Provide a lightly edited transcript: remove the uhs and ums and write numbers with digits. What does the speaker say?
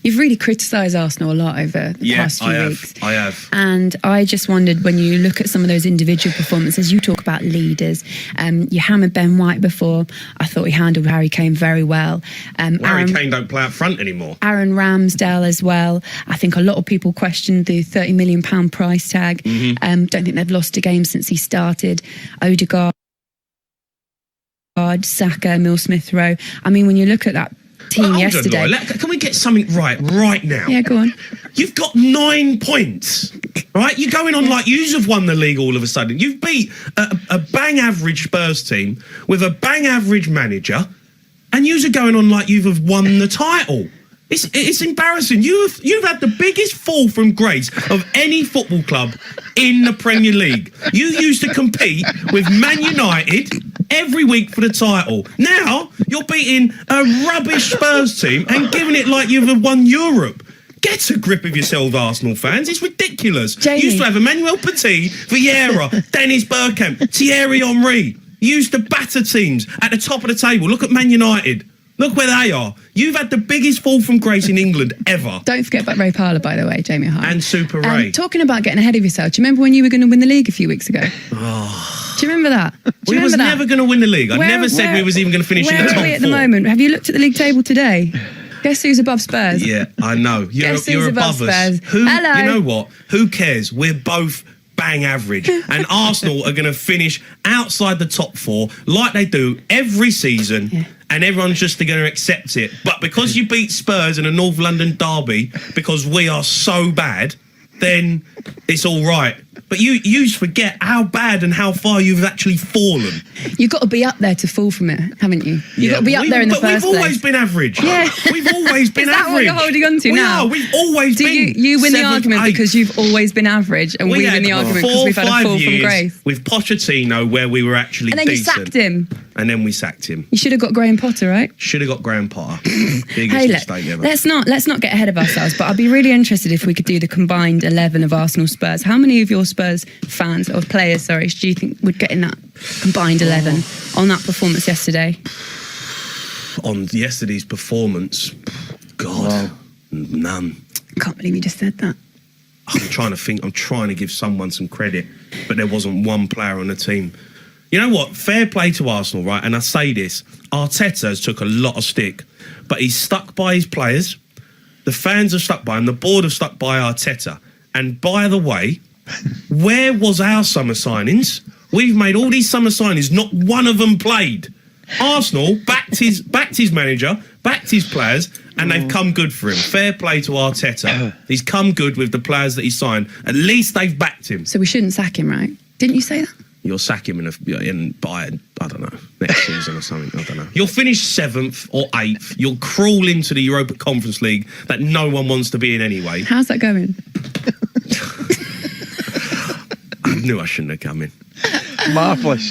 You've really criticised Arsenal a lot over the past few weeks. I have. And I just wondered, when you look at some of those individual performances, you talk about leaders. You hammered Ben White before. I thought he handled Harry Kane very well. Harry Kane don't play up front anymore. Aaron Ramsdale as well. I think a lot of people questioned the £30 million price tag. Don't think they've lost a game since he started. Odegaard, Saka, Mill-Smith-Rowe. I mean, when you look at that team yesterday... Can we get something right now? Yeah, go on. You've got 9 points, right? You're going on like you have won the league all of a sudden. You've beat a bang-average Spurs team with a bang-average manager, and you're going on like you've won the title. It's embarrassing. You've had the biggest fall from grace of any football club in the Premier League. You used to compete with Man United every week for the title. Now you're beating a rubbish Spurs team and giving it like you've won Europe. Get a grip of yourself, Arsenal fans. It's ridiculous. Jamie. You used to have Emmanuel Petit, Vieira, Dennis Bergkamp, Thierry Henry. You used to batter teams at the top of the table. Look at Man United. Look where they are. You've had the biggest fall from grace in England ever. Don't forget about Ray Parlour, by the way, Jamie Hart. And Super Ray. Talking about getting ahead of yourself, do you remember when you were going to win the league a few weeks ago? Oh. Do you remember that? We was never going to win the league. I never said we was even going to finish in the top 4. Where are we at the moment? Have you looked at the league table today? Guess who's above Spurs? Yeah, I know. Guess You're who's above us. Spurs? Hello. You know what? Who cares? We're both bang average. And Arsenal are going to finish outside the top 4 like they do every season. Yeah. And everyone's just going to accept it. But because you beat Spurs in a North London derby, because we are so bad, then it's all right. But you forget how bad and how far you've actually fallen. You've got to be up there to fall from it, haven't you? You've got to be up there in the first place. But we've always been average. Yeah. We've always been average. Is that what you're holding on to now? We are. We've always been You win 7th, the argument 8th. Because you've always been average, and we win the argument because we've had a fall from grace. With Pochettino, where we were actually decent. And then decent. you sacked him. And then we sacked him. You should have got Graham Potter, right? Should have got Graham Potter. Biggest mistake ever. Let's not get ahead of ourselves, but I'd be really interested if we could do the combined 11 of Arsenal Spurs. How many of your Spurs fans, or players, sorry, do you think would get in that combined 11 on that performance yesterday? On yesterday's performance, God, none. I can't believe you just said that. I'm trying to think. I'm trying to give someone some credit, but there wasn't one player on the team. You know what? Fair play to Arsenal, right? And I say this, Arteta has took a lot of stick, but he's stuck by his players. The fans have stuck by him. The board have stuck by Arteta. And by the way, where was our summer signings? We've made all these summer signings. Not one of them played. Arsenal backed his manager, backed his players, and they've come good for him. Fair play to Arteta. He's come good with the players that he signed. At least they've backed him. So we shouldn't sack him, right? Didn't you say that? You'll sack him by I don't know, next season or something. I don't know. You'll finish 7th or 8th. You'll crawl into the Europa Conference League that no one wants to be in anyway. How's that going? I knew I shouldn't have come in. Marvellous.